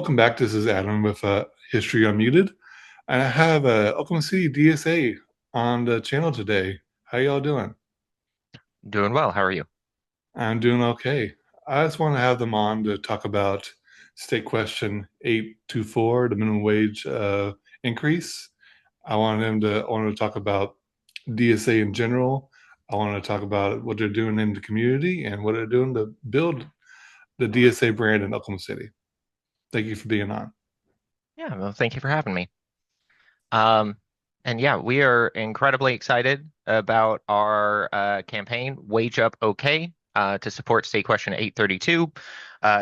Welcome back. This is Adam with History Unmuted, and I have Oklahoma City DSA on the channel today. How y'all doing? Doing well. How are you? I'm doing okay. I just want to have them on to talk about State Question 824, the minimum wage increase. I wanted to talk about DSA in general. I want to talk about what they're doing in the community and what they're doing to build the DSA brand in Oklahoma City. Thank you for being on. Yeah, well, thank you for having me. Um, and yeah, we are incredibly excited about our campaign, Wage Up OK, to support State Question 832.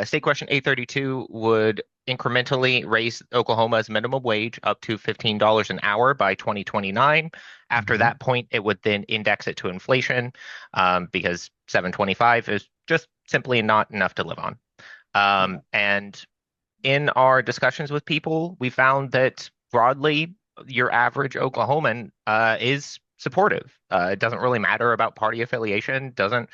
State Question 832 would incrementally raise Oklahoma's minimum wage up to $15 an hour by 2029. After Mhm. that point, it would then index it to inflation, because 725 is just simply not enough to live on. And in our discussions with people, we found that broadly, your average Oklahoman is supportive. It doesn't really matter about party affiliation, doesn't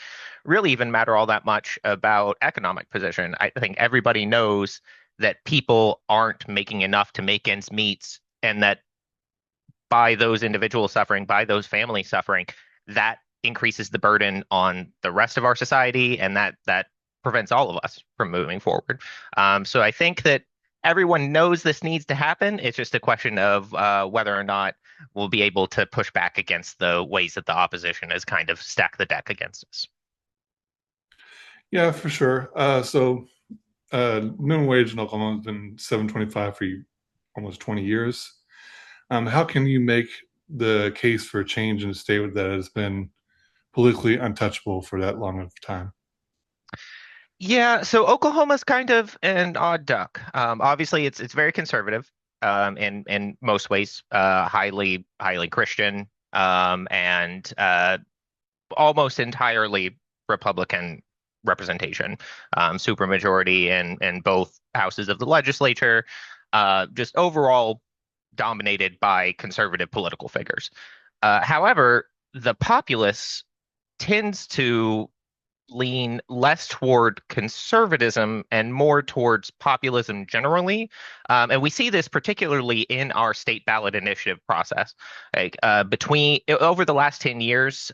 really even matter all that much about economic position. I think everybody knows that people aren't making enough to make ends meet, and that by those individuals suffering, by those families suffering, that increases the burden on the rest of our society, and that prevents all of us from moving forward. So I think that everyone knows this needs to happen. It's just a question of whether or not we'll be able to push back against the ways that the opposition has kind of stacked the deck against us. Yeah, for sure. Minimum wage in Oklahoma has been 7.25 for almost 20 years. How can you make the case for a change in a state that has been politically untouchable for that long of time? Yeah, so Oklahoma's kind of an odd duck. Obviously, it's very conservative, in most ways, highly Christian, and almost entirely Republican representation, supermajority in both houses of the legislature, just overall dominated by conservative political figures. However, the populace tends to lean less toward conservatism and more towards populism generally. And we see this particularly in our state ballot initiative process. Like between over the last 10 years,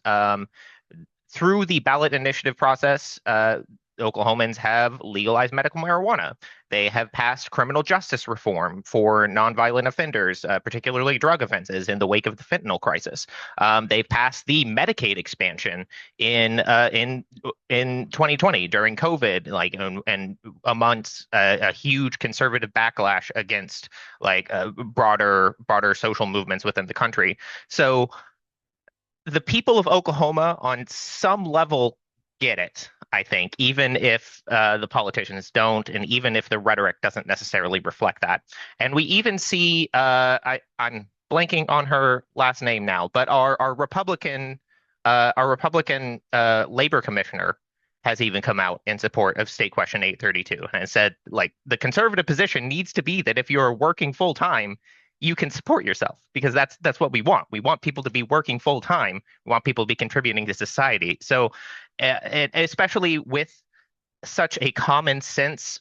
through the ballot initiative process, Oklahomans have legalized medical marijuana. They have passed criminal justice reform for nonviolent offenders, particularly drug offenses, in the wake of the fentanyl crisis. They've passed the Medicaid expansion in 2020 during COVID, like and amongst a huge conservative backlash against like broader social movements within the country. So the people of Oklahoma, on some level, get it, I think, even if the politicians don't, and even if the rhetoric doesn't necessarily reflect that. And we even see, I'm blanking on her last name now, but our Republican labor commissioner has even come out in support of State Question 832 and said, like, the conservative position needs to be that if you're working full time, you can support yourself, because that's what we want. We want people to be working full time. We want people to be contributing to society. So, and especially with such a common sense,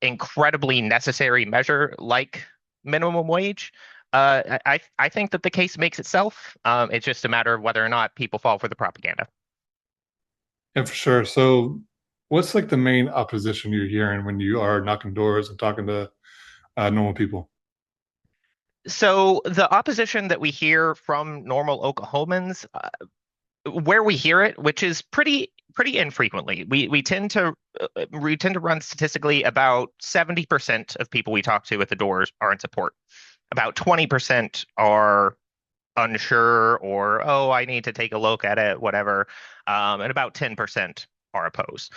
incredibly necessary measure like minimum wage, I think that the case makes itself. It's just a matter of whether or not people fall for the propaganda. Yeah, for sure. So, what's like the main opposition you're hearing when you are knocking doors and talking to normal people? So the opposition that we hear from normal Oklahomans, where we hear it, which is pretty infrequently. We tend to run statistically about 70% of people we talk to at the doors are in support. About 20% are unsure, or, oh, I need to take a look at it, whatever. And about 10% are opposed.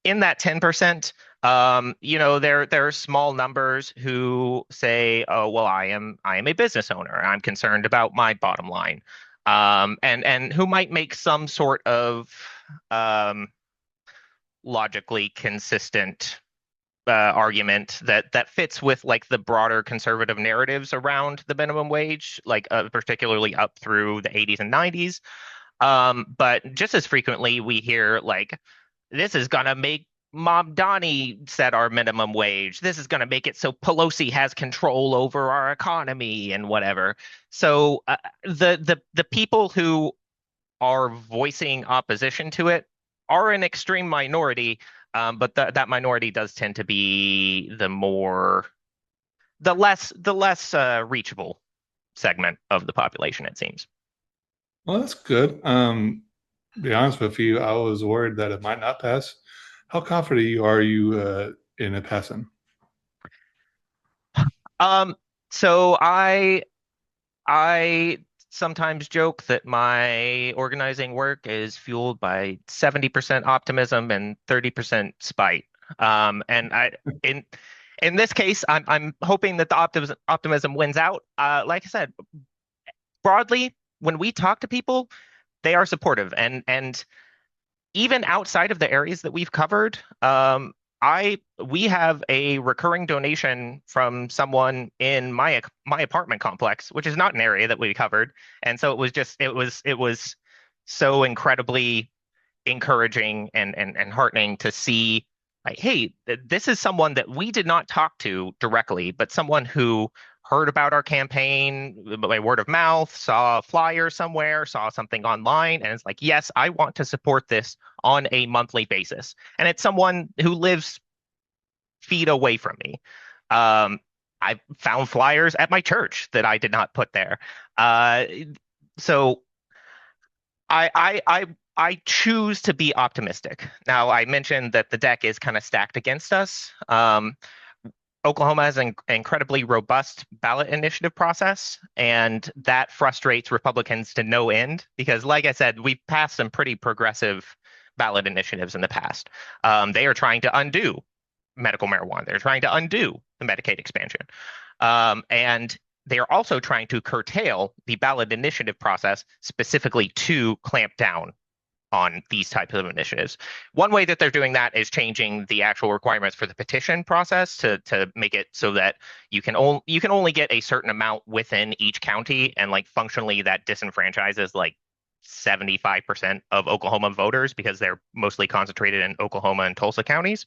In that 10%, there are small numbers who say, "Oh, well, I am a business owner. I'm concerned about my bottom line," and who might make some sort of um, logically consistent argument that fits with like the broader conservative narratives around the minimum wage, like particularly up through the 80s and 90s. But just as frequently, we hear like, this is gonna make Mom Donnie set our minimum wage. This is going to make it so Pelosi has control over our economy and whatever. So the people who are voicing opposition to it are an extreme minority, but that minority does tend to be the less reachable segment of the population, it seems. Well, that's good. To be honest with you, I was worried that it might not pass. How confident are you in it passing? Um, so I sometimes joke that my organizing work is fueled by 70% optimism and 30% spite. And in in this case, I'm hoping that the optimism wins out. Like I said, broadly, when we talk to people, they are supportive, and even outside of the areas that we've covered, I we have a recurring donation from someone in my apartment complex, which is not an area that we covered, and so it was so incredibly encouraging and heartening to see, like, hey, this is someone that we did not talk to directly, but someone who heard about our campaign by word of mouth, saw a flyer somewhere, saw something online, and it's like, yes, I want to support this on a monthly basis. And it's someone who lives feet away from me. Um, I found flyers at my church that I did not put there. Uh, so I choose to be optimistic. Now, I mentioned that the deck is kind of stacked against us. Oklahoma has an incredibly robust ballot initiative process, and that frustrates Republicans to no end because, like I said, we've passed some pretty progressive ballot initiatives in the past. They are trying to undo medical marijuana. They're trying to undo the Medicaid expansion. And they are also trying to curtail the ballot initiative process specifically to clamp down on these types of initiatives. One way that they're doing that is changing the actual requirements for the petition process to make it so that you can only get a certain amount within each county, and like functionally that disenfranchises like 75% of Oklahoma voters because they're mostly concentrated in Oklahoma and Tulsa counties.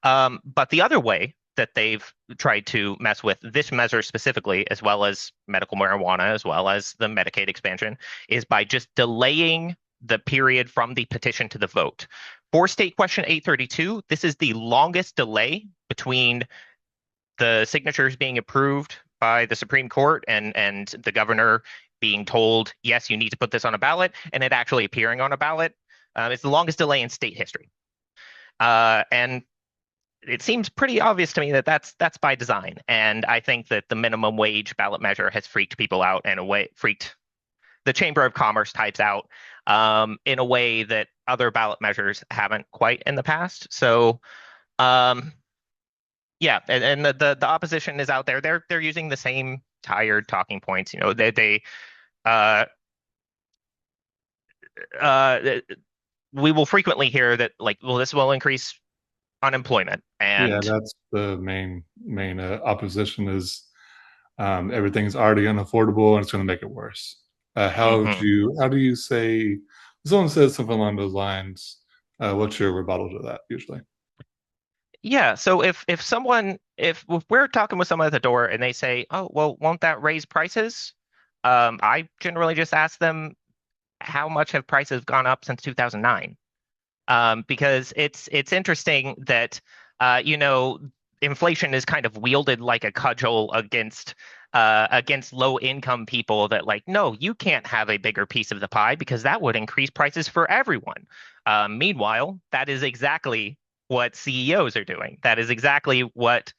But the other way that they've tried to mess with this measure specifically, as well as medical marijuana, as well as the Medicaid expansion, is by just delaying the period from the petition to the vote. For State Question 832, this is the longest delay between the signatures being approved by the Supreme Court and the governor being told, yes, you need to put this on a ballot, and it actually appearing on a ballot. It's the longest delay in state history. And it seems pretty obvious to me that that's by design. And I think that the minimum wage ballot measure has freaked people out in a way, freaked the Chamber of Commerce types out in a way that other ballot measures haven't quite in the past. So um, yeah, and the opposition is out there. They're using the same tired talking points. You know, they uh, uh, we will frequently hear that, like, well, this will increase unemployment, Yeah, and that's the main opposition is everything's already unaffordable and it's going to make it worse. mhm. How do you say, if someone says something along those lines, what's your rebuttal to that usually? Yeah, so if we're talking with someone at the door and they say, "Oh, well, won't that raise prices?" I generally just ask them, "How much have prices gone up since 2009?" Because it's interesting that inflation is kind of wielded like a cudgel against low income people. That, like, no, you can't have a bigger piece of the pie because that would increase prices for everyone. Meanwhile, that is exactly what CEOs are doing. That is exactly what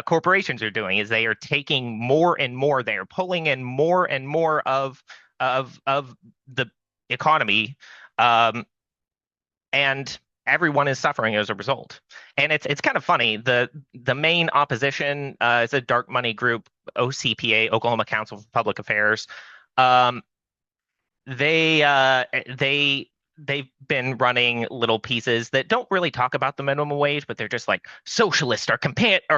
corporations are doing. Is they are taking more and more. They are pulling in more and more of the economy. Um, and everyone is suffering as a result. And it's kind of funny. The main opposition is a dark money group, OCPA, Oklahoma Council for Public Affairs. Um, they uh, they they've been running little pieces that don't really talk about the minimum wage, but they're just like, socialists are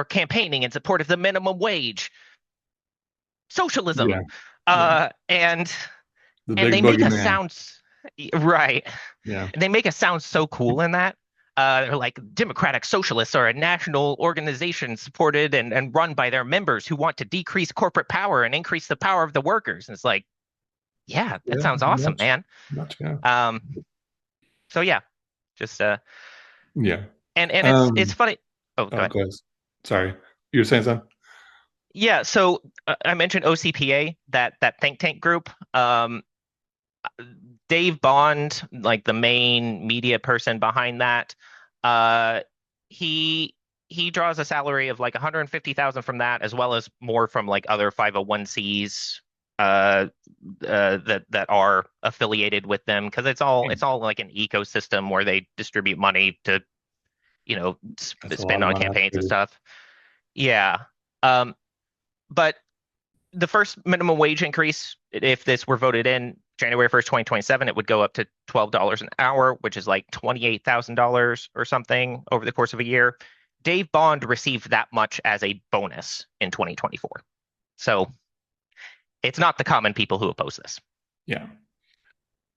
campaigning in support of the minimum wage. Yeah, Socialism. yeah. Uh, and The and big they make us boogeyman. sound right. Yeah. They make us sound so cool in that. They're like democratic socialists are a national organization supported and run by their members who want to decrease corporate power and increase the power of the workers. And it's like, yeah, that Yeah, sounds awesome, much, man. much, yeah. Um, so yeah, just Yeah. and it's Um, funny. Oh, go oh, ahead. go ahead. Sorry. You were saying something? Yeah, so I mentioned OCPA, that think tank group. Dave Bond, like the main media person behind that, uh, he he draws a salary of like 150,000 from that, as well as more from like other 501(c)s that are affiliated with them, because it's all like an ecosystem where they distribute money to That's a lot spend of on money campaigns and already. stuff. Yeah. Um, but the first minimum wage increase, if this were voted in January 1st, 2027, it would go up to $12 an hour, which is like $28,000 or something over the course of a year. Dave Bond received that much as a bonus in 2024. So it's not the common people who oppose this. Yeah.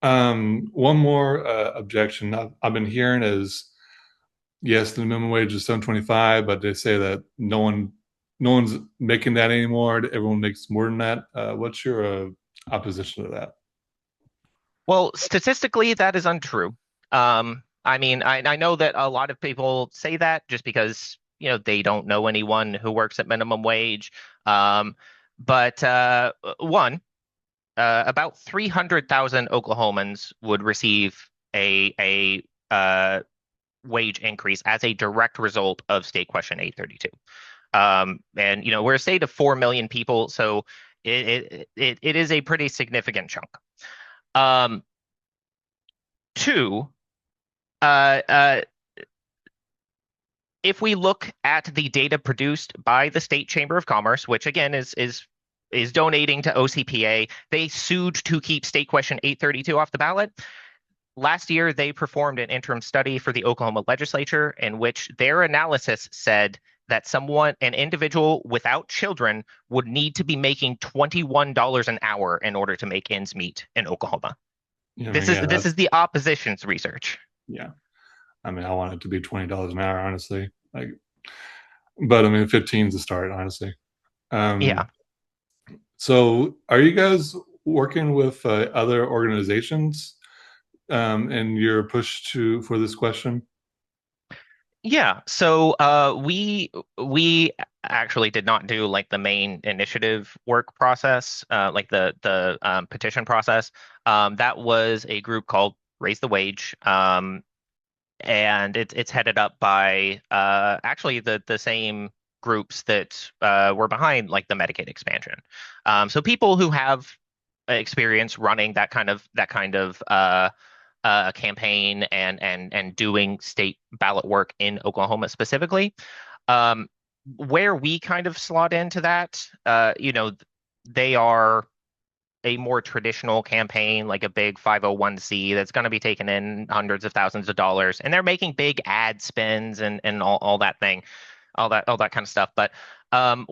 One more objection I've been hearing is yes, the minimum wage is 7.25, but they say that no one's making that anymore. Everyone makes more than that. What's your opposition to that? Well, statistically, that is untrue. I mean, I know that a lot of people say that just because, they don't know anyone who works at minimum wage. Um, but one, about 300,000 Oklahomans would receive a wage increase as a direct result of State Question 832. And we're a state of 4 million people, so it is a pretty significant chunk. Um, Two, uh, uh, if we look at the data produced by the State Chamber of Commerce, which again is donating to OCPA, they sued to keep State Question 832 off the ballot. Last year, they performed an interim study for the Oklahoma legislature in which their analysis said that an individual without children, would need to be making $21 an hour in order to make ends meet in Oklahoma. I This mean, is yeah, this that, is the opposition's research. yeah. I mean, I want it to be $20 an hour, honestly. Like, but I mean, 15 is a start, honestly. Um, Yeah. so are you guys working with other organizations in your push to for this question? Yeah, so we actually did not do like the main initiative work process, like the petition process. That was a group called Raise the Wage, and it's headed up by actually the same groups that were behind like the Medicaid expansion. So people who have experience running that kind of campaign and doing state ballot work in Oklahoma specifically. Um, where we kind of slot into that, they are a more traditional campaign, like a big 501(c) that's going to be taking in hundreds of thousands of dollars, and they're making big ad spends and all that thing, all that kind of stuff. But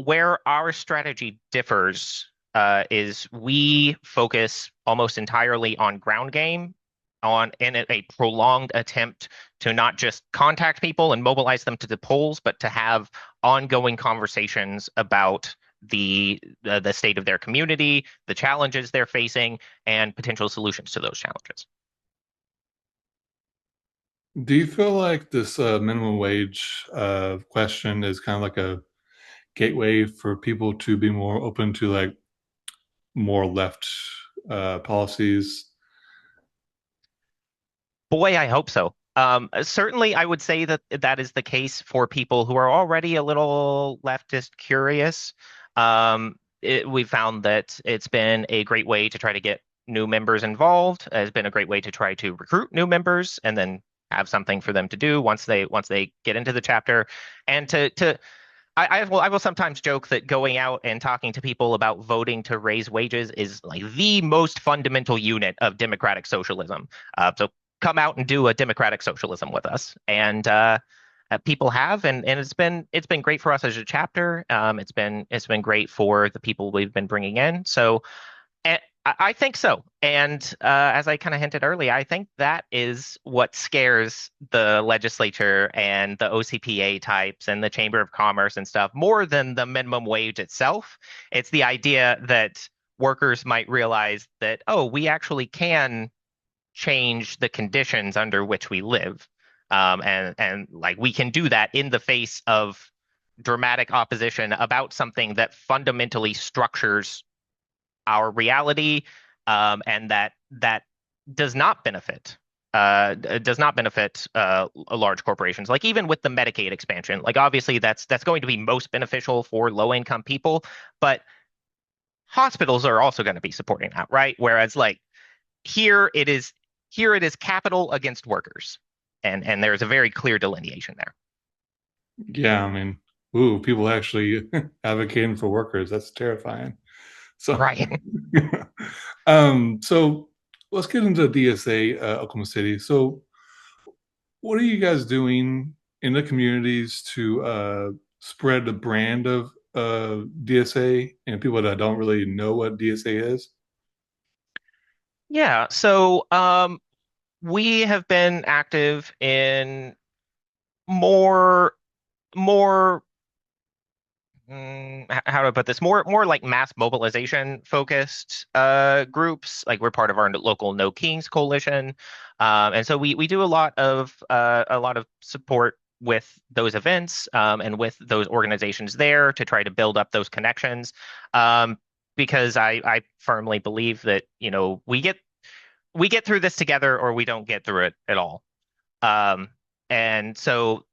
where our strategy differs is we focus almost entirely on ground game, on in a prolonged attempt to not just contact people and mobilize them to the polls, but to have ongoing conversations about the state of their community, the challenges they're facing, and potential solutions to those challenges. Do you feel like this minimum wage question is kind of like a gateway for people to be more open to like more left policies? Boy, I hope so. Certainly, I would say that that is the case for people who are already a little leftist curious. We found that it's been a great way to try to get new members involved. Has been a great way to try to recruit new members and then have something for them to do once they get into the chapter, and to I will sometimes joke that going out and talking to people about voting to raise wages is like the most fundamental unit of democratic socialism. So come out and do a democratic socialism with us, and people have, and it's been great for us as a chapter. It's been great for the people we've been bringing in. So I think so. And as I kind of hinted earlier, I think that is what scares the legislature and the OCPA types and the Chamber of Commerce and stuff more than the minimum wage itself. It's the idea that workers might realize that, oh, we actually can change the conditions under which we live. And like we can do that in the face of dramatic opposition about something that fundamentally structures our reality, and that does not benefit large corporations. Like even with the Medicaid expansion, like obviously that's going to be most beneficial for low income people, but hospitals are also going to be supporting that, right? Whereas like here it is here it is capital against workers, and there's a very clear delineation there. Yeah, I mean, ooh, people actually advocating for workers. That's terrifying. So, Right. so let's get into DSA, Oklahoma City. So, what are you guys doing in the communities to spread the brand of DSA and people that don't really know what DSA is? Yeah. So we have been active in more more how do I put this? More like mass mobilization focused groups. Like we're part of our local No Kings coalition, and so we do a lot of support with those events, and with those organizations there to try to build up those connections. Because I firmly believe that we get through this together or we don't get through it at all. Um, and so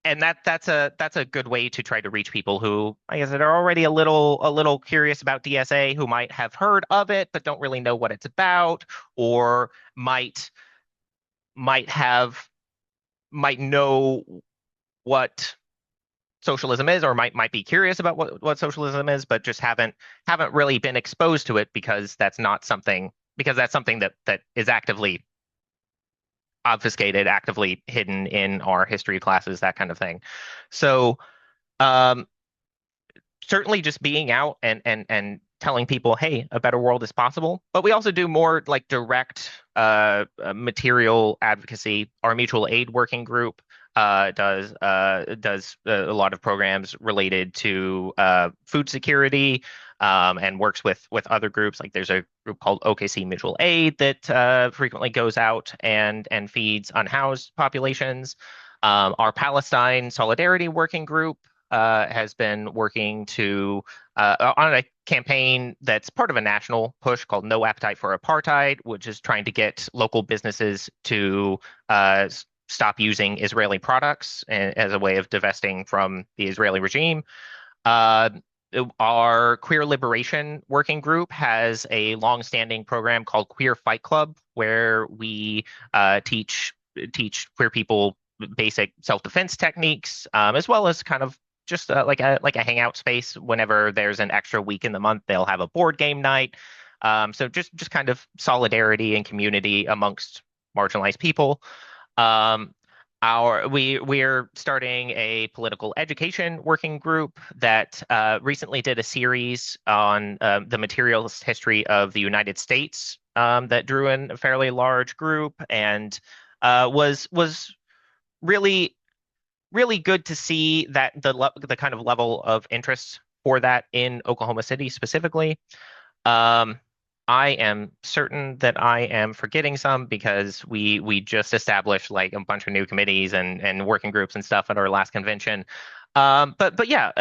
and that's a good way to try to reach people who, I guess, that are already a little curious about DSA, who might have heard of it but don't really know what it's about, or might have might know what socialism is, or might be curious about what socialism is, but just haven't really been exposed to it because that's something that is actively obfuscated, actively hidden in our history classes, that kind of thing. So um, certainly just being out and telling people, hey, a better world is possible. But we also do more like direct material advocacy. Our mutual aid working group does a lot of programs related to food security, and works with other groups. Like there's a group called OKC Mutual Aid that frequently goes out and feeds unhoused populations. Our Palestine Solidarity Working Group has been working on a campaign that's part of a national push called No Appetite for Apartheid, which is trying to get local businesses to stop using Israeli products as a way of divesting from the Israeli regime. Uh, our Queer Liberation Working Group has a long-standing program called Queer Fight Club, where we teach queer people basic self-defense techniques, as well as kind of just like a hangout space. Whenever there's an extra week in the month, they'll have a board game night. So just kind of solidarity and community amongst marginalized people. Um, we're starting a political education working group that recently did a series on the materialist history of the United States, that drew in a fairly large group, and was really really good to see that the kind of level of interest for that in Oklahoma City specifically. Um, I am certain that I am forgetting some because we just established like a bunch of new committees and working groups and stuff at our last convention. But yeah,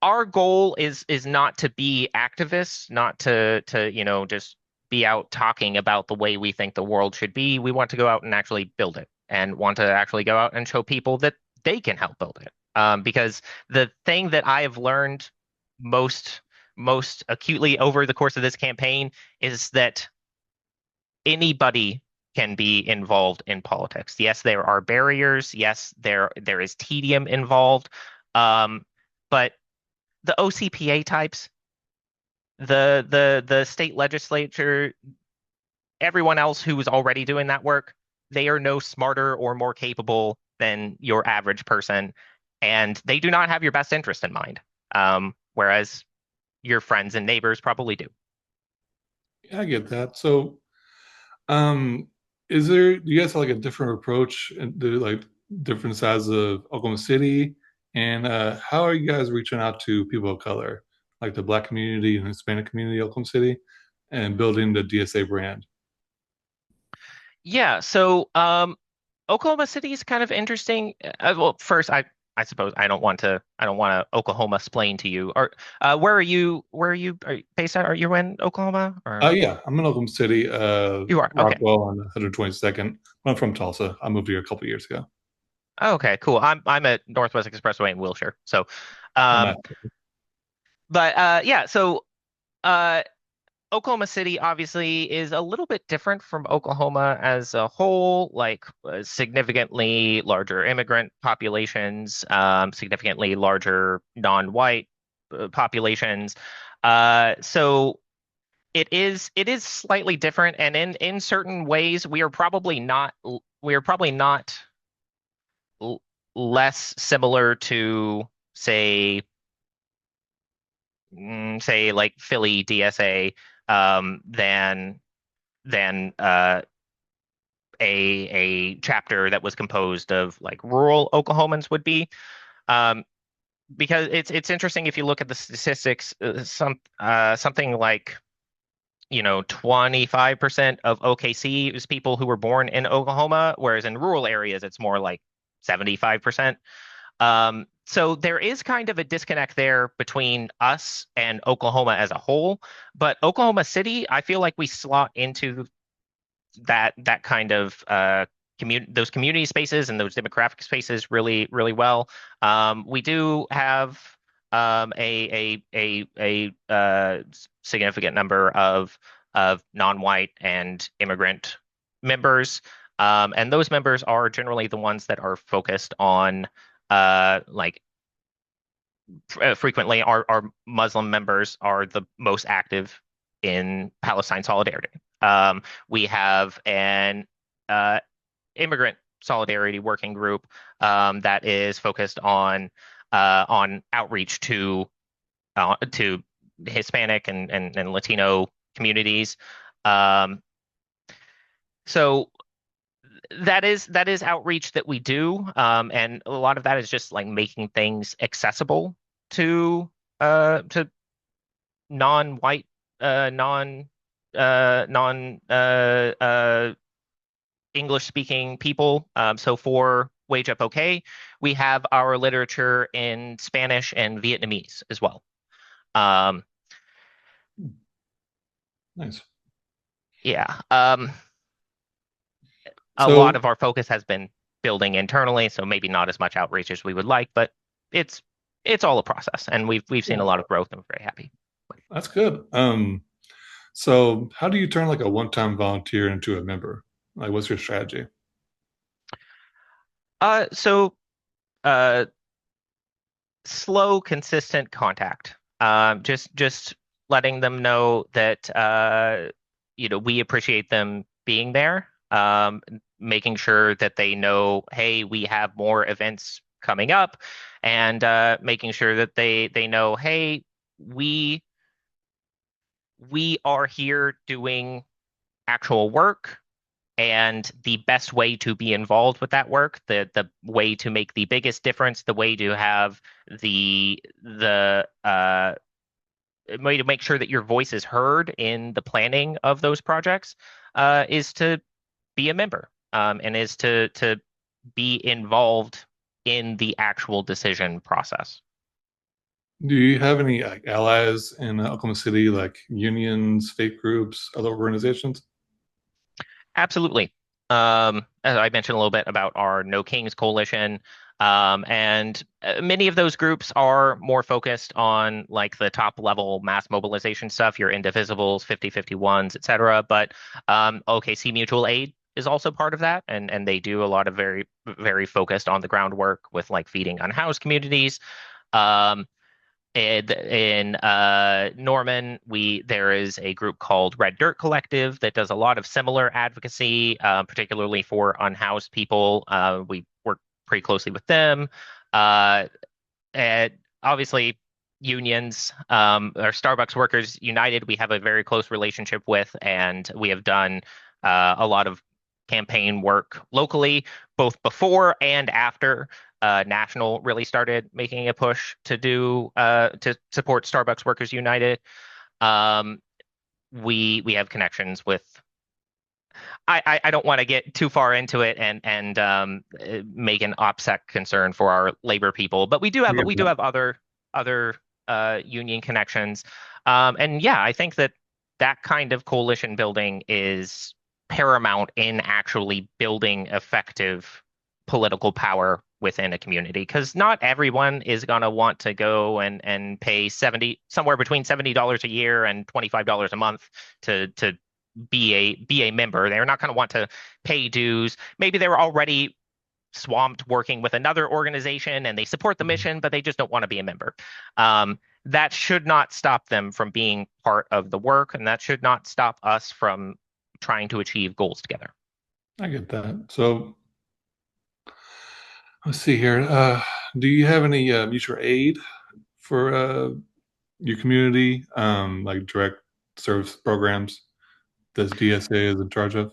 our goal is not to be activists, not to just be out talking about the way we think the world should be. We want to go out and actually build it, and want to actually go out and show people that they can help build it. Because the thing that I have learned most most acutely over the course of this campaign is that anybody can be involved in politics. Yes, there are barriers. Yes, there is tedium involved. But the OCPA types, the state legislature, everyone else who is already doing that work, they are no smarter or more capable than your average person, and they do not have your best interest in mind. Whereas your friends and neighbors probably do. Yeah, I get that. So, um, is there, do you guys have like a different approach and the like different sides of Oklahoma City? And how are you guys reaching out to people of color, like the Black community and Hispanic community of Oklahoma City, and building the DSA brand? Yeah, so Oklahoma City is kind of interesting. Well, first, I suppose I don't want to Oklahoma explain to you. Or are you based out? Are you in Oklahoma or Yeah, I'm in Oklahoma City, you are? Okay. Rockwell on 122nd. I'm from Tulsa. I moved here a couple years ago. Okay, cool. I'm at Northwest Expressway in Wilshire. So, Oh, nice. um, but yeah, so uh, Oklahoma City obviously is a little bit different from Oklahoma as a whole, like significantly larger immigrant populations, significantly larger non-white populations. So it is slightly different, and in certain ways, we are probably not l less similar to say say like Philly DSA than a chapter that was composed of like rural Oklahomans would be. Um, because it's interesting if you look at the statistics, something like 25% of OKC is people who were born in Oklahoma, whereas in rural areas it's more like 75%. So there is kind of a disconnect there between us and Oklahoma as a whole, but Oklahoma City, I feel like we slot into that kind of those community spaces and those demographic spaces really well. We do have a significant number of non-white and immigrant members, and those members are generally the ones that are focused on like frequently our Muslim members are the most active in Palestine solidarity. We have an uh, immigrant solidarity working group that is focused on outreach to Hispanic and Latino communities. Um, so that is outreach that we do, and a lot of that is just like making things accessible to non-white, non English speaking people. So for Wage Up OK, we have our literature in Spanish and Vietnamese as well. Um, Nice. yeah. A lot So, of our focus has been building internally, so maybe not as much outreach as we would like, but it's it's all a process, and we've seen a yeah, lot of growth, and we're very happy. that's good. So how do you turn like a one-time volunteer into a member? Like, what's your strategy? So uh, slow, consistent contact. Just letting them know that we appreciate them being there. Making sure that they know, hey, we have more events coming up, and making sure that they know, hey, we we are here doing actual work. And the best way to be involved with that work, the way to make the biggest difference, the way to have the way to make sure that your voice is heard in the planning of those projects, is to be a member, and is to be involved in the actual decision process. Do you have any like allies in Oklahoma City, like unions, faith groups, other organizations? Absolutely. As I mentioned a little bit about our No Kings coalition, and many of those groups are more focused on like the top level mass mobilization stuff, your indivisibles, 5051s, et cetera. But OKC Mutual Aid is also part of that, and they do a lot of very focused on the groundwork with like feeding unhoused communities. Um, in Norman, we there is a group called Red Dirt Collective that does a lot of similar advocacy, particularly for unhoused people. We work pretty closely with them. Uh, and obviously, unions, our Starbucks Workers United, we have a very close relationship with, and we have done a lot of campaign work locally, both before and after National really started making a push to support Starbucks Workers United. Um, we have connections with. I don't want to get too far into it and make an OPSEC concern for our labor people, but I get we do that. have other union connections, and yeah, I think that that kind of coalition building is paramount in actually building effective political power within a community because not everyone is going to want to go and pay 70 somewhere between $70 a year and $25 a month to be a member. They're not going to want to pay dues. Maybe they're already swamped working with another organization and they support the mission, but they just don't want to be a member. That should not stop them from being part of the work, and that should not stop us from trying to achieve goals together. I get that. So let's see here. Do you have any mutual aid for your community, like direct service programs that DSA is in charge of?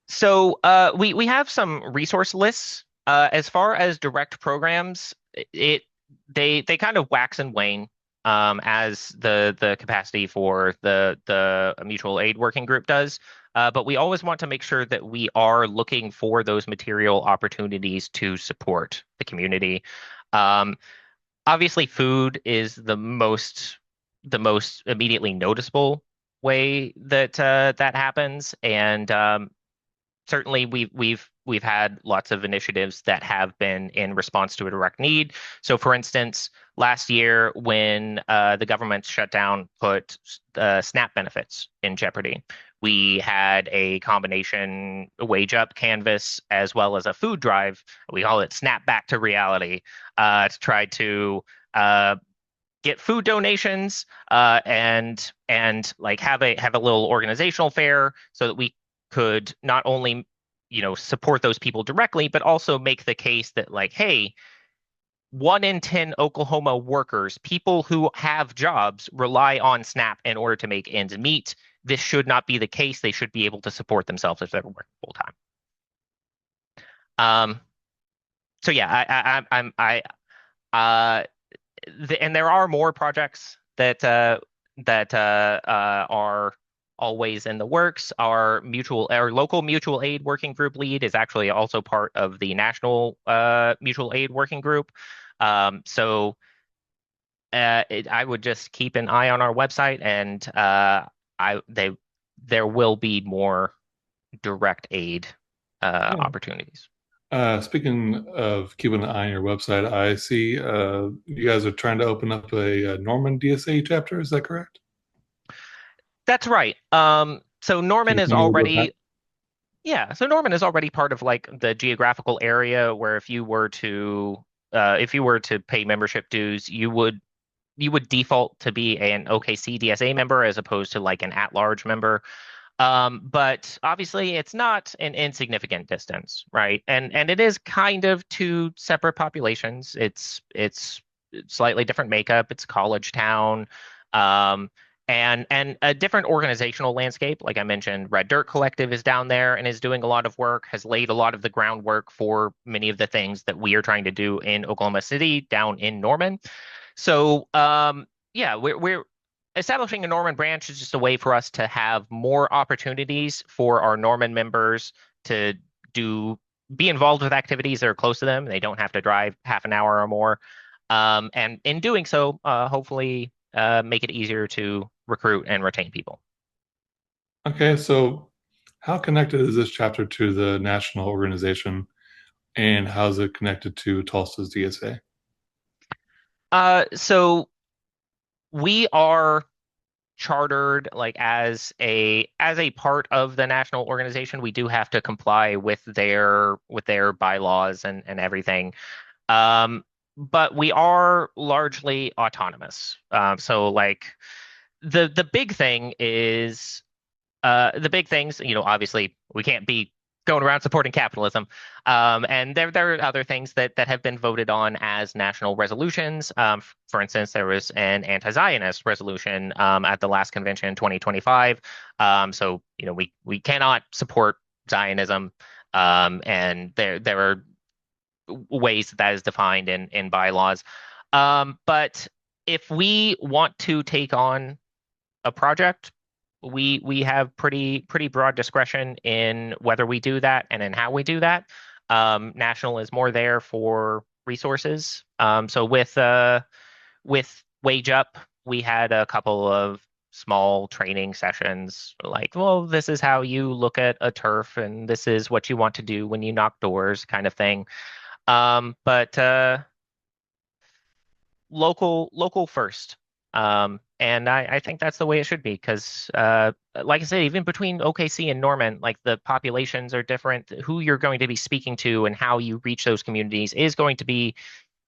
So we have some resource lists. As far as direct programs, it they kind of wax and wane as the capacity for the mutual aid working group does. But we always want to make sure that we are looking for those material opportunities to support the community. Um, Obviously, food is the most immediately noticeable way that that happens, and certainly we've had lots of initiatives that have been in response to a direct need. So, for instance, last year when the government shutdown put SNAP benefits in jeopardy, we had a combination wage up canvas as well as a food drive. We call it Snap Back to Reality to try to get food donations and like have a little organizational fair so that we could not only support those people directly but also make the case that like hey, 1 in 10 Oklahoma workers, people who have jobs, rely on SNAP in order to make ends meet. This should not be the case. They should be able to support themselves if they're working full time. um so yeah, uh and there are more projects that are always in the works. Our local mutual aid working group lead is actually also part of the national mutual aid working group. I would just keep an eye on our website, and I they there will be more direct aid Yeah. opportunities. Speaking of keeping an eye on your website, I see you guys are trying to open up a Norman DSA chapter. Is that correct? That's right. So Can Norman you is tell me a little bit about already Yeah, so Norman is already part of like the geographical area where if you were to pay membership dues, you would default to be an OKC DSA member as opposed to like an at-large member. But obviously it's not an insignificant distance, right? And it is kind of two separate populations. It's slightly different makeup. It's college town. Um, and a different organizational landscape. Like I mentioned, Red Dirt Collective is down there and is doing a lot of work, has laid a lot of the groundwork for many of the things that we are trying to do in Oklahoma City down in Norman. So yeah, we're establishing a Norman branch is just a way for us to have more opportunities for our Norman members to do be involved with activities that are close to them. They don't have to drive half an hour or more. And in doing so, hopefully make it easier to recruit and retain people. Okay, so how connected is this chapter to the national organization, and how's it connected to Tulsa's DSA? So we are chartered like as a part of the national organization. We do have to comply with their bylaws and everything. Um, but we are largely autonomous. So like the big thing is the big things, obviously we can't be going around supporting capitalism. And there are other things that have been voted on as national resolutions. For instance, there was an anti-Zionist resolution at the last convention in 2025. So we cannot support Zionism, and there are ways that is defined in bylaws. But if we want to take on a project, we have pretty broad discretion in whether we do that and in how we do that. National is more there for resources. So with Wage Up, we had a couple of small training sessions like, well, this is how you look at a turf and this is what you want to do when you knock doors kind of thing. But local first. And I think that's the way it should be because, like I said, even between OKC and Norman, like the populations are different. Who you're going to be speaking to and how you reach those communities is going to be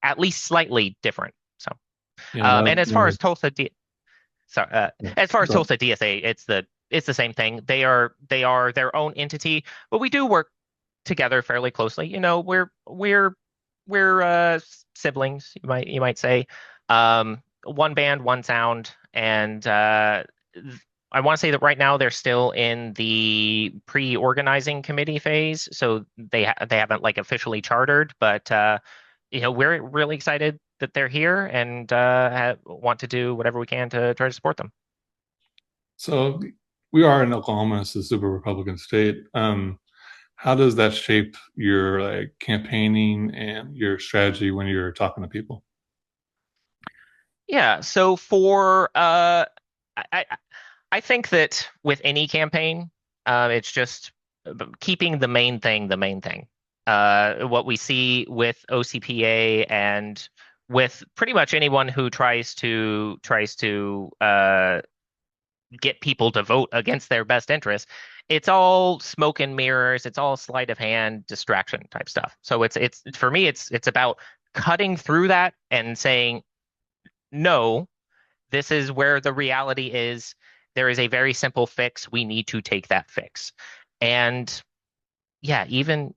at least slightly different. So, Yeah, and that, that as far as go. Tulsa DSA, it's the same thing. They are their own entity, but we do work together fairly closely. We're siblings, you might say. One band, one sound, and I want to say that right now they're still in the pre-organizing committee phase, so they haven't like officially chartered, but we're really excited that they're here and want to do whatever we can to try to support them. So we are in Oklahoma, it's a super Republican state. How does that shape your like campaigning and your strategy when you're talking to people? Yeah, so for I, I I think that with any campaign, it's just keeping the main thing the main thing. What we see with OCPA and with pretty much anyone who tries to get people to vote against their best interest, it's all smoke and mirrors, it's all sleight of hand, distraction type stuff. So it's for me, it's about cutting through that and saying no, this is where the reality is. There is a very simple fix. We need to take that fix. And yeah, even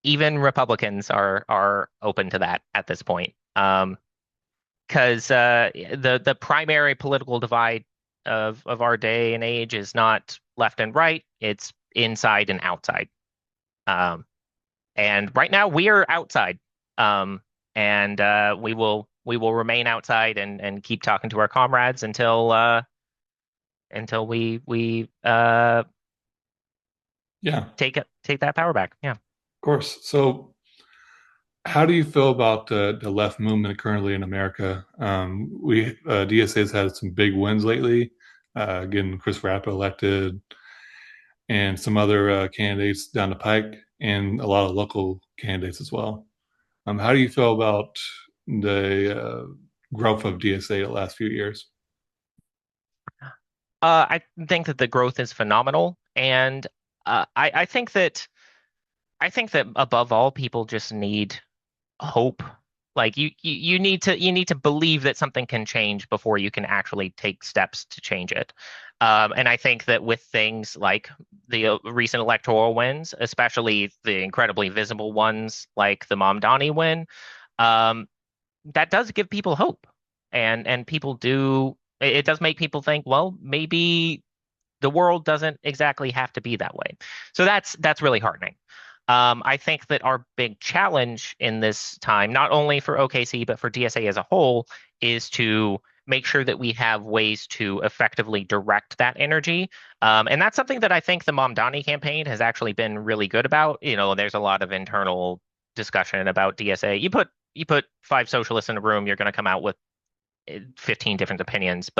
Republicans are open to that at this point. Because the primary political divide of our day and age is not left and right, it's inside and outside. Um, and right now we are outside. And we will remain outside and keep talking to our comrades until we Yeah, of take that power back. Yeah. course. So how do you feel about the left movement currently in America? We DSA has had some big wins lately, getting Chris Rappa elected and some other candidates down the pike, and a lot of local candidates as well. How do you feel about the growth of DSA the last few years? I think that the growth is phenomenal, and I think that above all, people just need hope. Like you need to believe that something can change before you can actually take steps to change it. And I think that with things like the recent electoral wins, especially the incredibly visible ones like the Mamdani win, um, that does give people hope, and people do. It does make people think, well, maybe the world doesn't exactly have to be that way. So that's really heartening. I think that our big challenge in this time, not only for OKC but for DSA as a whole, is to make sure that we have ways to effectively direct that energy. And that's something that I think the Mamdani campaign has actually been really good about. There's a lot of internal discussion about DSA. You put five socialists in a room, you're going to come out with 15 different opinions.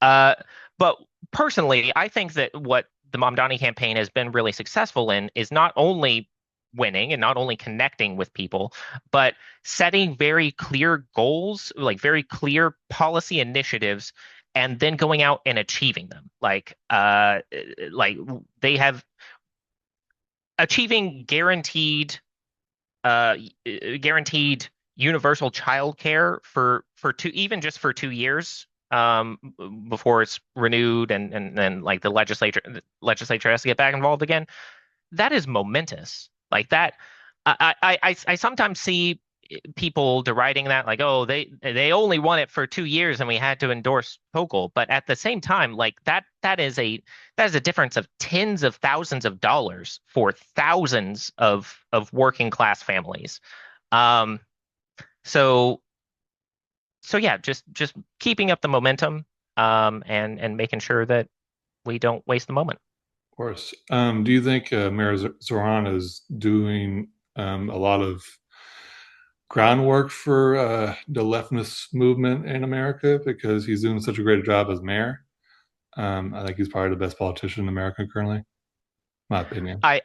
Uh, but personally, I think that what the Mamdani campaign has been really successful in is not only winning and not only connecting with people, but setting very clear goals, like very clear policy initiatives, and then going out and achieving them. Like they have achieving guaranteed universal child care for two, even just for 2 years, before it's renewed and then like the legislature has to get back involved again. that is momentous. Like that, I sometimes see people deriding that, like, oh, they only won it for 2 years and we had to endorse Hochul. But at the same time, like that is a difference of tens of thousands of dollars for thousands of working class families. Um, so so yeah, just keeping up the momentum, and making sure that we don't waste the moment. Of course. Do you think Mayor Zoran is doing a lot of groundwork for the leftist movement in America because he's doing such a great job as mayor? I think he's probably the best politician in America currently, my opinion. I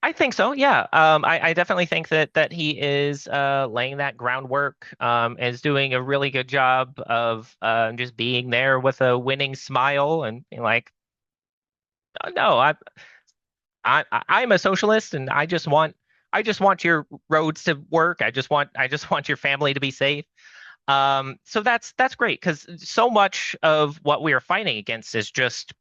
I think so. Yeah. I definitely think that he is laying that groundwork, is doing a really good job of just being there with a winning smile and being like, "Oh, no, I'm a socialist and I just want your roads to work. I just want your family to be safe." So that's great because so much of what we are fighting against is just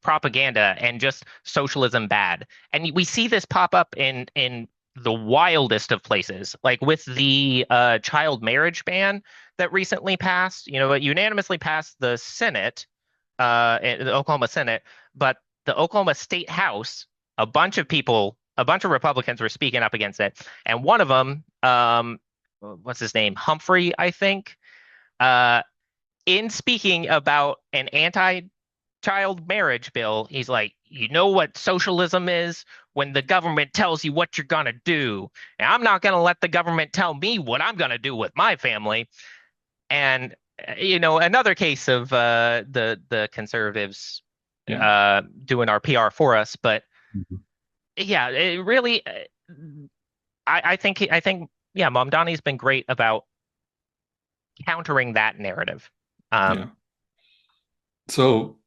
propaganda and just socialism bad. And we see this pop up in the wildest of places, like with the child marriage ban that recently passed. You know, it unanimously passed the Senate, the Oklahoma Senate, but the Oklahoma State House, a bunch of Republicans were speaking up against it, and one of them, what's his name, Humphrey, I think, uh, in speaking about an anti-child marriage bill, he's like, you know what socialism is? When the government tells you what you're gonna do. And I'm not gonna let the government tell me what I'm gonna do with my family. And another case of the conservatives Yeah. doing our PR for us. But Mhm. yeah, it really, I think, yeah, Mom Donnie's been great about countering that narrative. Yeah. Um, So,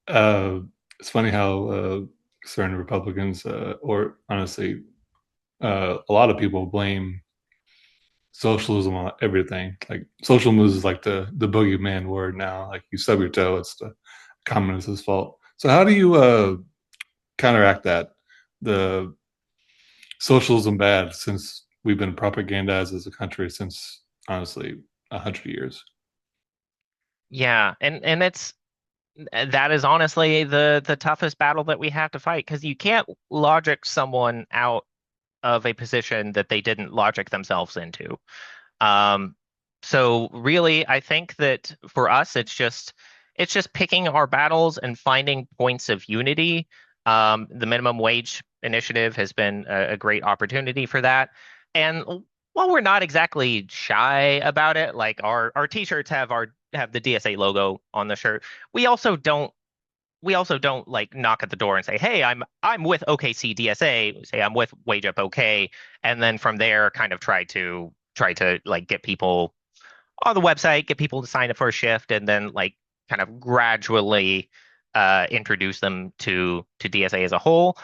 uh, it's funny how certain Republicans, or honestly, a lot of people blame socialism on everything. Like socialism is like the boogeyman word now. Like you stub your toe, it's the communists' fault. So how do you counteract that? The socialism bad since we've been propagandized as a country since honestly 100 years. yeah, and that is honestly the toughest battle that we have to fight because you can't logic someone out of a position that they didn't logic themselves into. Um, so really, I think that for us, it's just picking our battles and finding points of unity. The minimum wage initiative has been a great opportunity for that. And while we're not exactly shy about it, like our t-shirts have the DSA logo on the shirt, we also don't we also don't like knock at the door and say, "Hey, I'm with OKC DSA." We say I'm with Wage Up OK, and then from there, kind of try to like get people on the website, get people to sign up for a shift, and then like kind of gradually introduce them to DSA as a whole.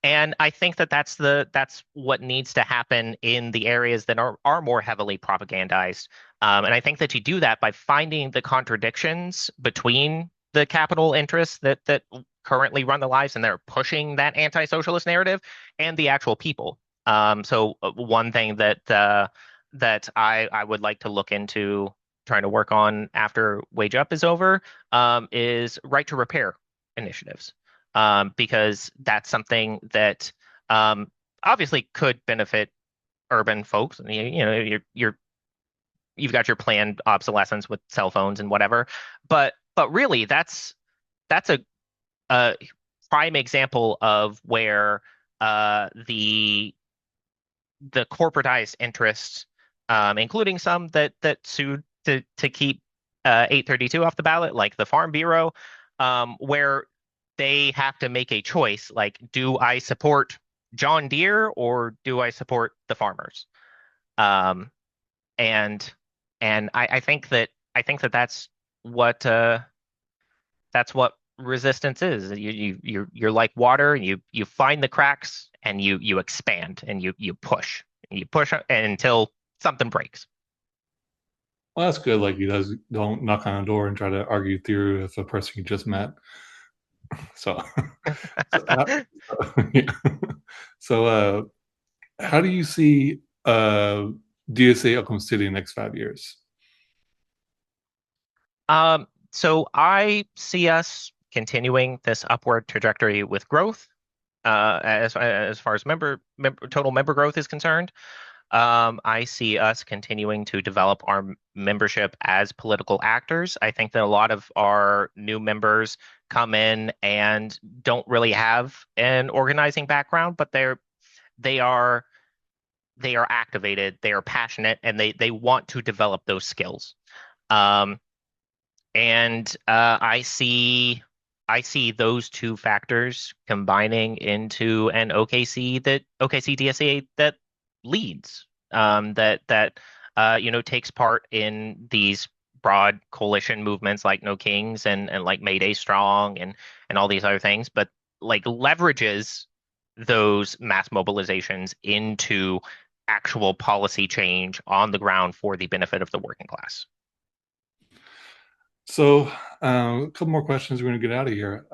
And I think that that's what needs to happen in the areas that are more heavily propagandized. And I think that you do that by finding the contradictions between the capital interests that currently run the lives and they're pushing that anti-socialist narrative and the actual people. One thing that I would like to look into trying to work on after Wage Up is over, is right to repair initiatives, because that's something that obviously could benefit urban folks. You've got your planned obsolescence with cell phones and whatever, but really that's a prime example of where the corporatized interests, including some that sued to keep 832 off the ballot, like the Farm Bureau, where they have to make a choice, like, do I support John Deere or do I support the farmers? Um, and I think that what that's what resistance is. You're like water. You find the cracks and you expand and you push until something breaks. Well, that's good. Like you guys don't knock on a door and try to argue through if a person you just met. So, so, yeah. So how do you see DSA Oklahoma City in the next 5 years? So I see us continuing this upward trajectory with growth, as far as total member growth is concerned. I see us continuing to develop our membership as political actors. I think that a lot of our new members come in and don't really have an organizing background, but they are they are activated, they are passionate, and they want to develop those skills. Um, and I see those two factors combining into an OKC DSA that leads, takes part in these broad coalition movements like No Kings and like Mayday Strong and all these other things, but like leverages those mass mobilizations into actual policy change on the ground for the benefit of the working class. So, a couple more questions. We're going to get out of here.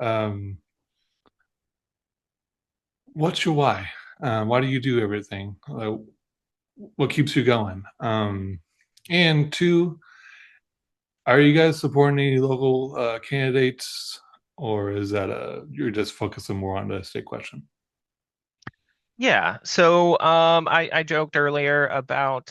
What's your why? Why do you do everything? What keeps you going? And two, are you guys supporting any local candidates, or is that you're just focusing more on the state question? Yeah, so I joked earlier about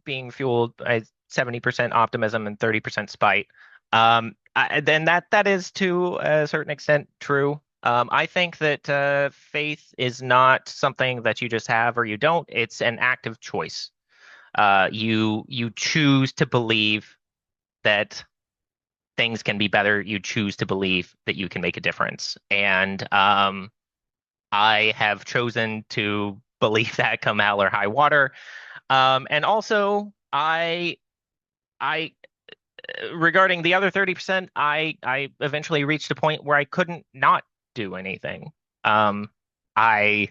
being fueled by 70% optimism and 30% spite. Then that is to a certain extent true. I think that faith is not something that you just have or you don't. It's an active choice. You choose to believe that things can be better. You choose to believe that you can make a difference. And I have chosen to believe that come hell or high water. And also, I regarding the other 30%, I eventually reached a point where I couldn't not do anything. I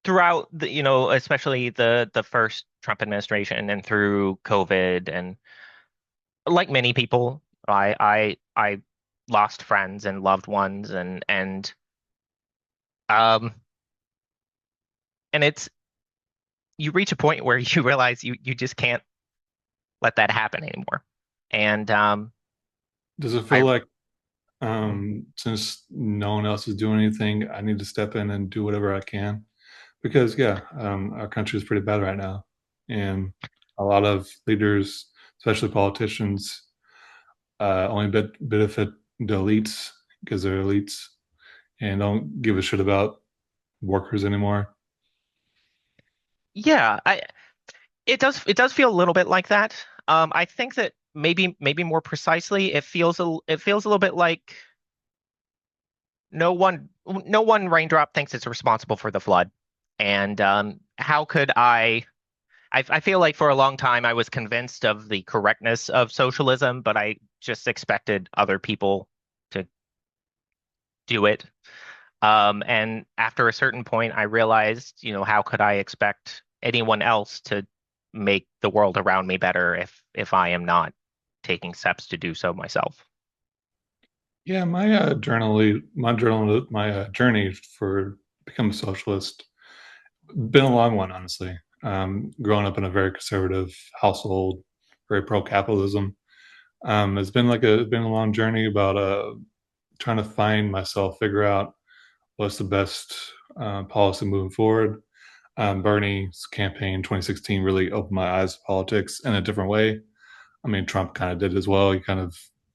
throughout especially the first Trump administration and through COVID, and like many people, I lost friends and loved ones, um and it's you reach a point where you realize you just can't let that happen anymore. And Does it feel I like since no one else is doing anything, I need to step in and do whatever I can? Because yeah, our country is pretty bad right now, and a lot of leaders, especially politicians, only benefit the elites because they're elites and don't give a shit about workers anymore. Yeah, I it does feel a little bit like that. I think that maybe more precisely, it feels a little bit like no one raindrop thinks it's responsible for the flood. And how could I feel like for a long time I was convinced of the correctness of socialism, but I just expected other people to do it. And after a certain point, I realized, how could I expect anyone else to make the world around me better if I am not taking steps to do so myself? Yeah, my journey for becoming a socialist been a long one, honestly. Growing up in a very conservative household, very pro capitalism. It's been a long journey about trying to find myself, figure out what's the best policy moving forward. Bernie's campaign 2016 really opened my eyes to politics in a different way. I mean, Trump kind of did as well. I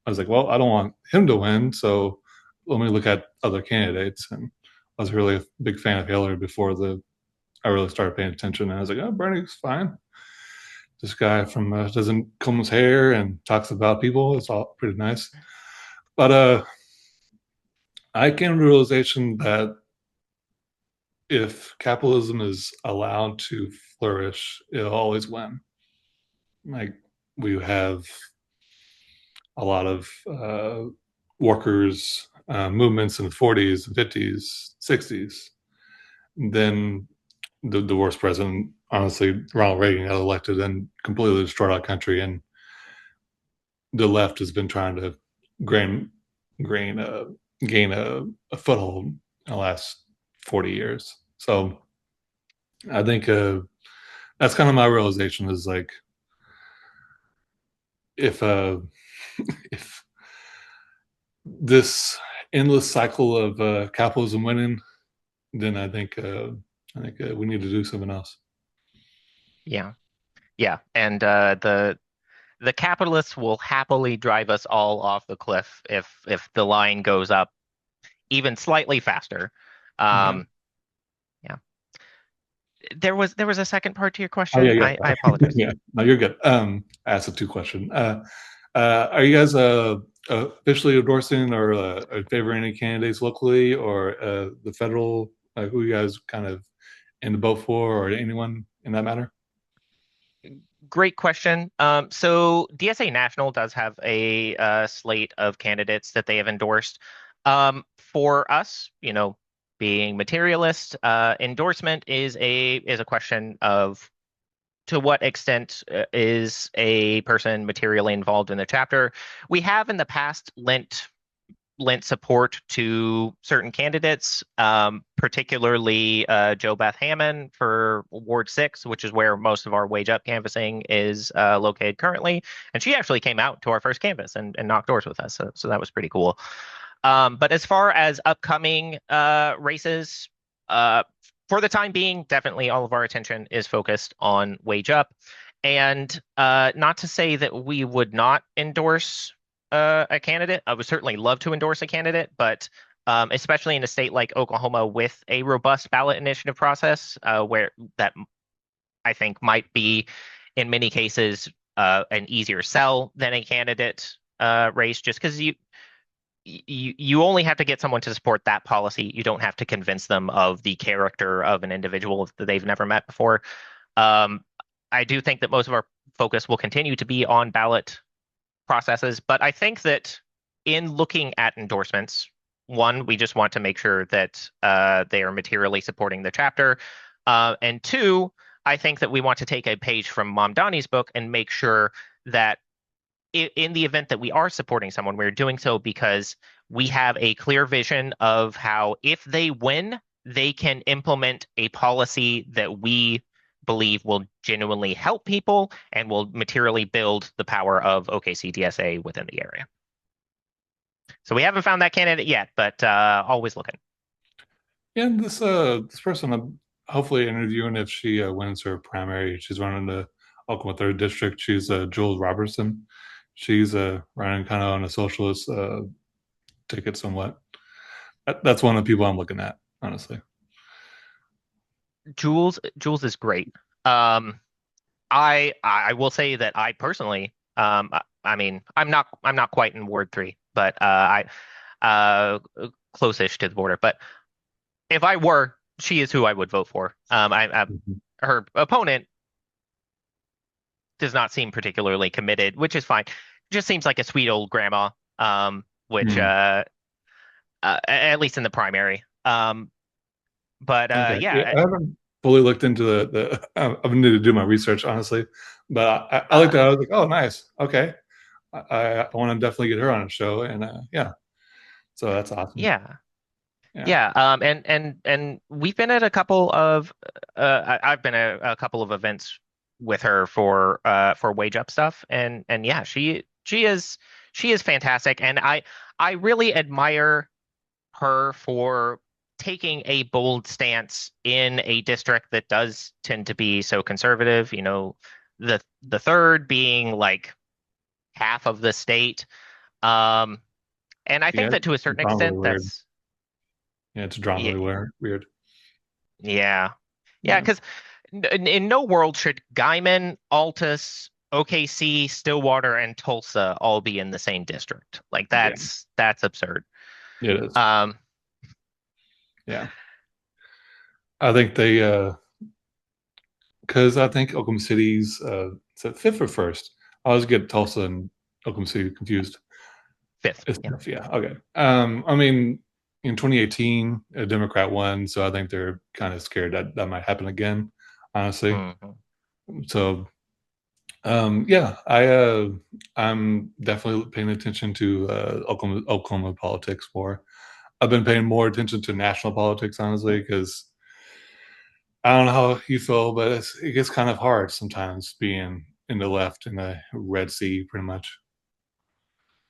was like, well, I don't want him to win, so let me look at other candidates. And I was really a big fan of Hillary before I really started paying attention. And I was like, oh, Bernie's fine. This guy from doesn't comb his hair and talks about people. It's all pretty nice. But I came to the realization that if capitalism is allowed to flourish, it'll always win. Like we have a lot of workers movements in the 40s, 50s, 60s. Then the worst president. Honestly, Ronald Reagan got elected and completely destroyed our country, and the left has been trying to gain gain gain a foothold in the last 40 years. So I think that's kind of my realization is like if if this endless cycle of capitalism winning, then I think we need to do something else. Yeah. Yeah. And the capitalists will happily drive us all off the cliff if the line goes up even slightly faster. Yeah. Um, yeah. There was a second part to your Oh yeah, question. yeah, I apologize. yeah. No, you're good. I asked a two question. Are you guys officially endorsing or favoring any candidates locally or the federal? Who you guys kind of in the boat for, or anyone in that matter? Great question. So DSA National does have a slate of candidates that they have endorsed. For us, being materialist, endorsement is a question of to what extent is a person materially involved in the chapter. We have in the past lent support to certain candidates, particularly Joe Beth Hammond for Ward 6, which is where most of our wage up canvassing is located currently. And she actually came out to our first canvass and knocked doors with us. So that was pretty cool. But as far as upcoming races, uh, for the time being, definitely all of our attention is focused on wage up. And not to say that we would not endorse a candidate. I would certainly love to endorse a candidate, but especially in a state like Oklahoma with a robust ballot initiative process, where that I think might be in many cases an easier sell than a candidate race, just because you only have to get someone to support that policy. You don't have to convince them of the character of an individual that they've never met before. Um, I do think that most of our focus will continue to be on ballot processes. But I think that in looking at endorsements, one, we just want to make sure that they are materially supporting the chapter. And two, I think that we want to take a page from Mom Donnie's book and make sure that in the event that we are supporting someone, we're doing so because we have a clear vision of how, if they win, they can implement a policy that we believe will genuinely help people and will materially build the power of OKC DSA within the area. So we haven't found that candidate yet, but always looking. And this person I'm hopefully interviewing if she wins her primary. She's running the Oklahoma Third District. She's Jules Robertson. She's running kind of on a socialist ticket somewhat. That's one of the people I'm looking at, honestly. Jules is great. Um, I will say that I personally, I mean, I'm not quite in Ward 3, but uh close-ish to the border. But if I were, she is who I would vote for. Mhm. Her opponent does not seem particularly committed, which is fine. Just seems like a sweet old grandma, which Hmm. at least in the primary. But Okay. Yeah, yeah, I haven't fully looked into the I've needed to do my research, honestly. But I uh, looked at it, I was like, oh, nice. Okay. I want to definitely get her on a show. And yeah, so that's awesome. yeah. Yeah. Yeah, and we've been at a couple of I've been at a couple of events with her for wage up stuff, and yeah, she is fantastic, and I really admire her for taking a bold stance in a district that does tend to be so conservative. The third being like half of the state, um, and I Yeah, think that to a it's certain drawn really extent weird. that's Yeah, it's drawn yeah, really weird. yeah. Yeah, Yeah. because in no world should Guyman, Altus, OKC, Stillwater, and Tulsa all be in the same district. Like Yeah, that's absurd. it is. Um, Yeah. I think they because I think Oklahoma City's is it fifth or first? I always get Tulsa and Oklahoma City confused. fifth. It's Yeah. fifth, yeah. Okay. I mean, in 2018, a Democrat won, so I think they're kind of scared that that might happen again, honestly. Mhm. So, yeah, I'm definitely paying attention to Oklahoma politics more. I've been paying more attention to national politics, honestly, because I don't know how you feel, but it gets kind of hard sometimes being in the left in the Red Sea, pretty much.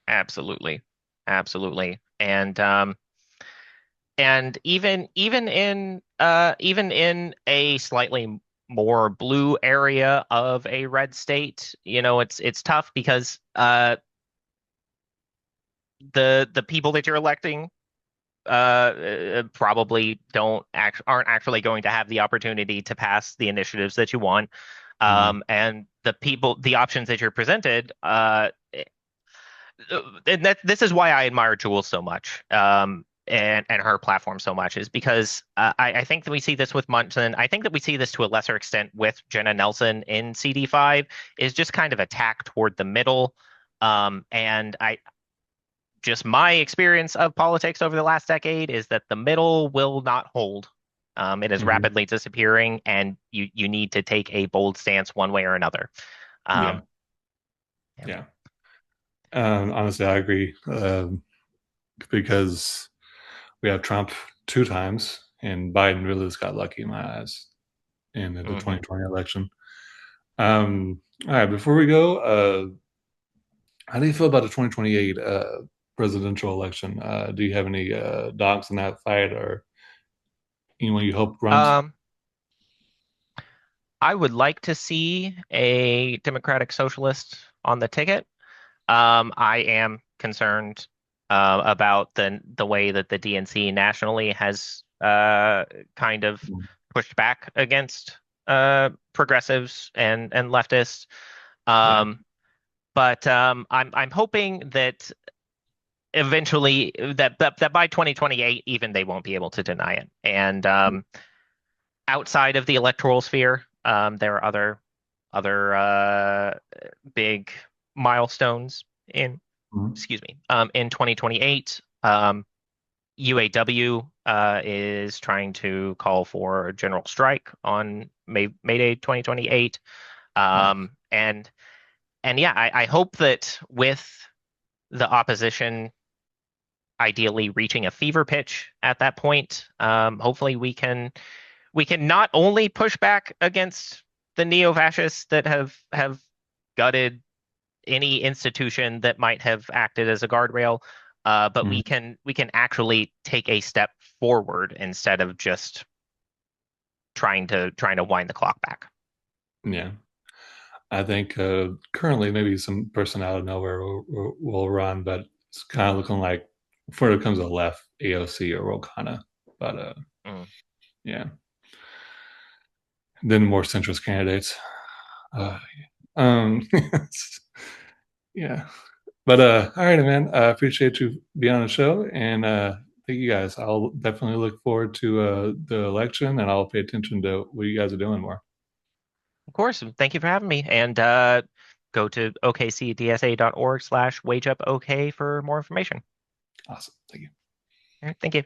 Absolutely. Absolutely. And even in a slightly more blue area of a red state, it's tough because the people that you're electing probably aren't actually going to have the opportunity to pass the initiatives that you want. Mm, And the options that you're presented, and this is why I admire Jules so much, and her platform so much, is because I think that we see this with Munson. I think that we see this to a lesser extent with Jenna Nelson in CD5, is just kind of attack toward the middle. And I just my experience of politics over the last decade is that the middle will not hold. It is mhm. rapidly disappearing, and you need to take a bold stance one way or another. Yeah, Um, yeah. yeah. Honestly, I agree. Because we have Trump two times, and Biden really just got lucky in my eyes in the hmm 2020 election. All right, before we go, how do you feel about the 2028 presidential election? Do you have any dogs in that fight, or anyone you hope runs? Um, I would like to see a Democratic Socialist on the ticket. I am concerned about the way that the DNC nationally has kind of pushed back against progressives and leftists. Yeah. Um, but I'm hoping that eventually that by 2028 even they won't be able to deny it. And outside of the electoral sphere, there are other big milestones in Mhm. excuse me in 2028. UAW is trying to call for a general strike on May Day 2028. Nice. And yeah, I hope that with the opposition ideally reaching a fever pitch at that point, hopefully we can not only push back against the neo-fascists that have gutted any institution that might have acted as a guardrail, but Mhm. we can actually take a step forward instead of just trying to wind the clock back. Yeah. I think currently maybe some person out of nowhere will run, but it's kind of looking like before it comes to the left, AOC or Ro. But Mm. yeah, then more centrist candidates. Uh, um, yeah, but all right, man. I appreciate you being on the show, and thank you guys. I'll definitely look forward to the election, and I'll pay attention to what you guys are doing more. Of course, thank you for having me, and go to okcdsa.org/wageupok for more information. Awesome. Thank you. All right, thank you.